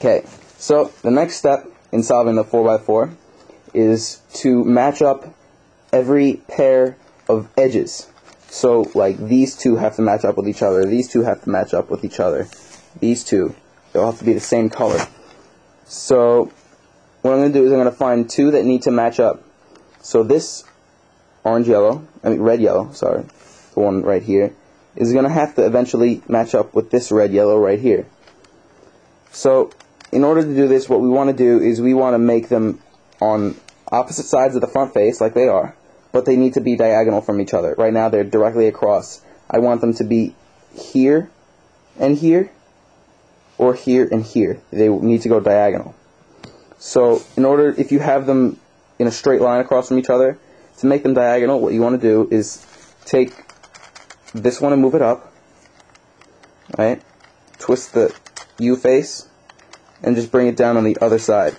Okay, so the next step in solving the 4x4 is to match up every pair of edges. So, like, these two have to match up with each other, these two have to match up with each other, these two, they'll have to be the same color. So, what I'm going to do is I'm going to find two that need to match up. So this red-yellow, sorry, the one right here, is going to have to eventually match up with this red-yellow right here. So, in order to do this, what we want to do is we want to make them on opposite sides of the front face, like they are, but they need to be diagonal from each other. Right now, they're directly across. I want them to be here and here, or here and here. They need to go diagonal. So, if you have them in a straight line across from each other, to make them diagonal, what you want to do is take this one and move it up, right? Twist the U face, and just bring it down on the other side.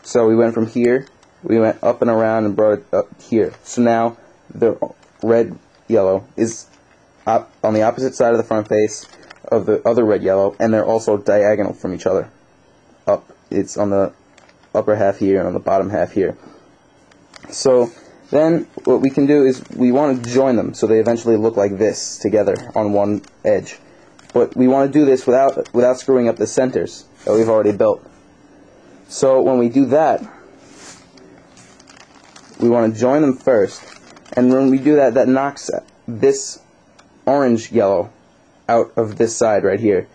So we went from here, we went up and around and brought it up here. So now the red-yellow is up on the opposite side of the front face of the other red-yellow, and they're also diagonal from each other. Up, it's on the upper half here and on the bottom half here. So then what we can do is we want to join them so they eventually look like this together on one edge. But we want to do this without screwing up the centers that we've already built. So when we do that, we want to join them first, and when we do that, that knocks this orange-yellow out of this side right here.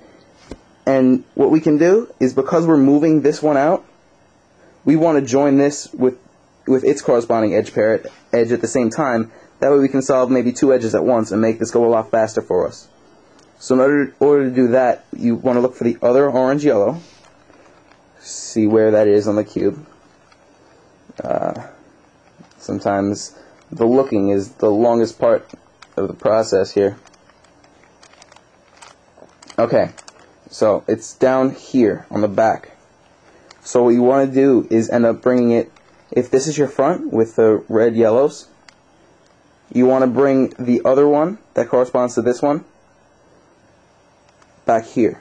And what we can do is, because we're moving this one out, we want to join this with its corresponding edge at the same time. That way we can solve maybe two edges at once and make this go a lot faster for us. So in order to do that, you want to look for the other orange-yellow, see where that is on the cube. Sometimes the looking is the longest part of the process here. Okay, so it's down here on the back. So what you want to do is end up bringing it, if this is your front with the red yellows, you want to bring the other one that corresponds to this one back here.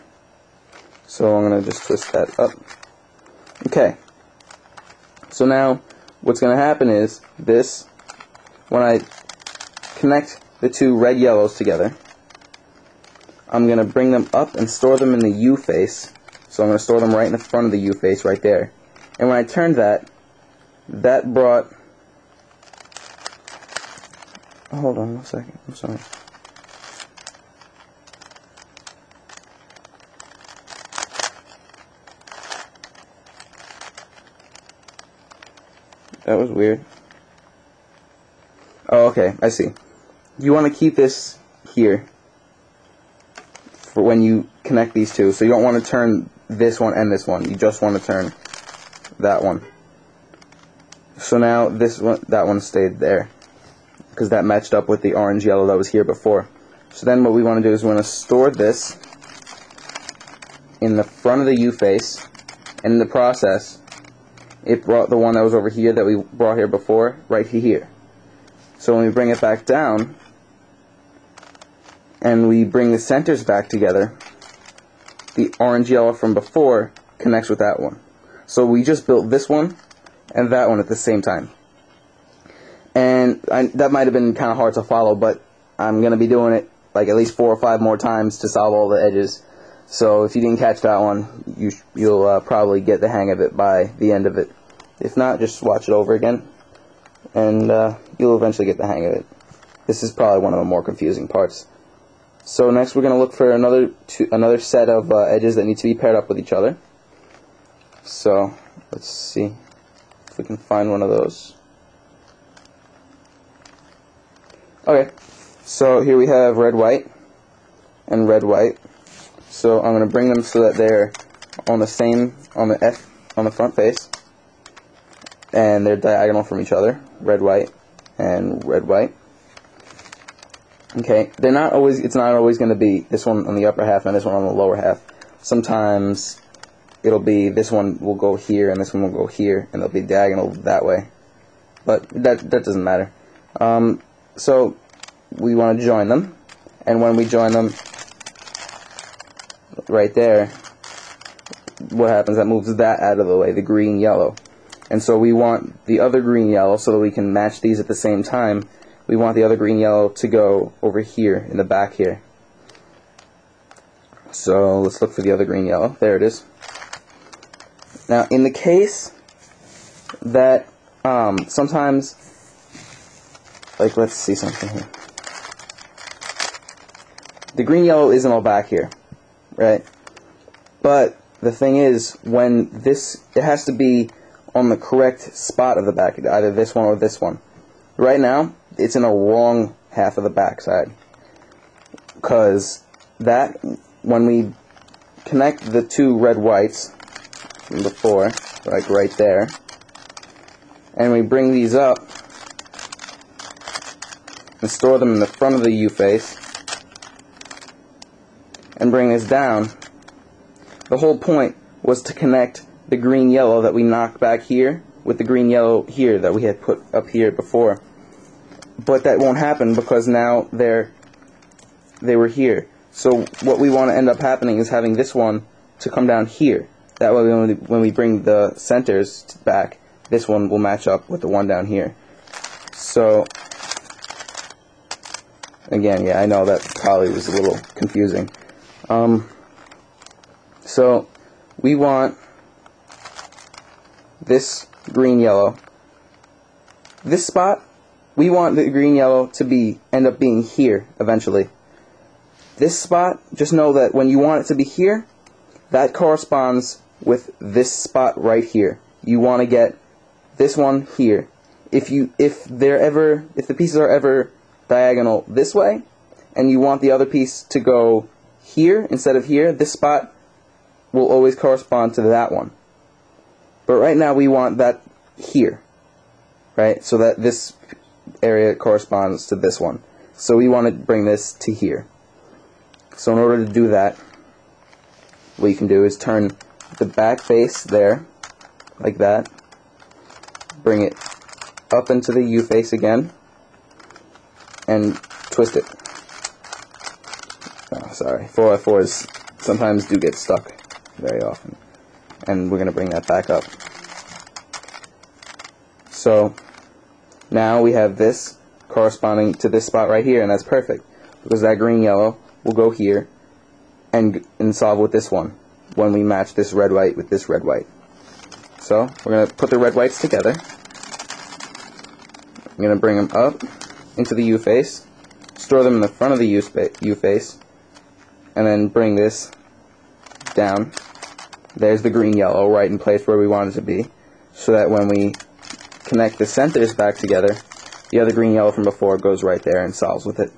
So I'm going to just twist that up. Okay, so now what's going to happen is this, when I connect the two red yellows together, I'm going to bring them up and store them in the U face. So I'm going to store them right in the front of the U face right there. And when I turned that brought, hold on one second, I'm sorry. That was weird. Oh, okay, I see. You want to keep this here for when you connect these two. So you don't want to turn this one and this one. You just want to turn that one. So now that one stayed there because that matched up with the orange yellow that was here before. So then what we want to do is we want to store this in the front of the U face, and in the process it brought the one that was over here that we brought here before right here. So when we bring it back down and we bring the centers back together, the orange yellow from before connects with that one. So we just built this one and that one at the same time. And that might have been kind of hard to follow, but I'm going to be doing it like at least 4 or 5 more times to solve all the edges. So if you didn't catch that one, you'll probably get the hang of it by the end of it. If not, just watch it over again, and you'll eventually get the hang of it. This is probably one of the more confusing parts. So next we're going to look for another set of edges that need to be paired up with each other. So let's see if we can find one of those. Okay, so here we have red, white, and red, white. So I'm going to bring them so that they're on the same, on the front face, and they're diagonal from each other, red, white, and red, white. Okay, it's not always going to be this one on the upper half and this one on the lower half. Sometimes it'll be this one will go here and this one will go here, and they'll be diagonal that way. But that doesn't matter. So we want to join them, and when we join them right there, what happens, that moves that out of the way, the green yellow. And so we want the other green yellow, so that we can match these at the same time, we want the other green yellow to go over here in the back here. So let's look for the other green yellow. There it is. Now in the case that sometimes, like, let's see something here. The green yellow isn't all back here, right? But the thing is, when this, it has to be on the correct spot of the back, either this one or this one. Right now, it's in a wrong half of the back side, because that, when we connect the two red whites from before, like right there, and we bring these up and store them in the front of the U face and bring this down, the whole point was to connect the green yellow that we knocked back here with the green yellow here that we had put up here before. But that won't happen because now they were here. So what we want to end up happening is having this one to come down here. That way when we bring the centers back, this one will match up with the one down here. So again, yeah, I know that probably was a little confusing. So we want this green yellow. This spot, we want the green yellow to end up being here eventually. This spot, just know that when you want it to be here, that corresponds with this spot right here. You want to get this one here. If the pieces are ever diagonal this way, and you want the other piece to go here instead of here, this spot will always correspond to that one. But right now we want that here, right? So that this area corresponds to this one. So we want to bring this to here. So in order to do that, what you can do is turn the back face there, like that, bring it up into the U face again, and twist it. Oh, sorry, 4x4s sometimes do get stuck very often, and we're going to bring that back up. So now we have this corresponding to this spot right here, and that's perfect, because that green yellow will go here and solve with this one when we match this red white with this red white. So we're going to put the red whites together. I'm going to bring them up into the U face, store them in the front of the U face, and then bring this down. There's the green yellow right in place where we want it to be, so that when we connect the centers back together, the other green yellow from before goes right there and solves with it.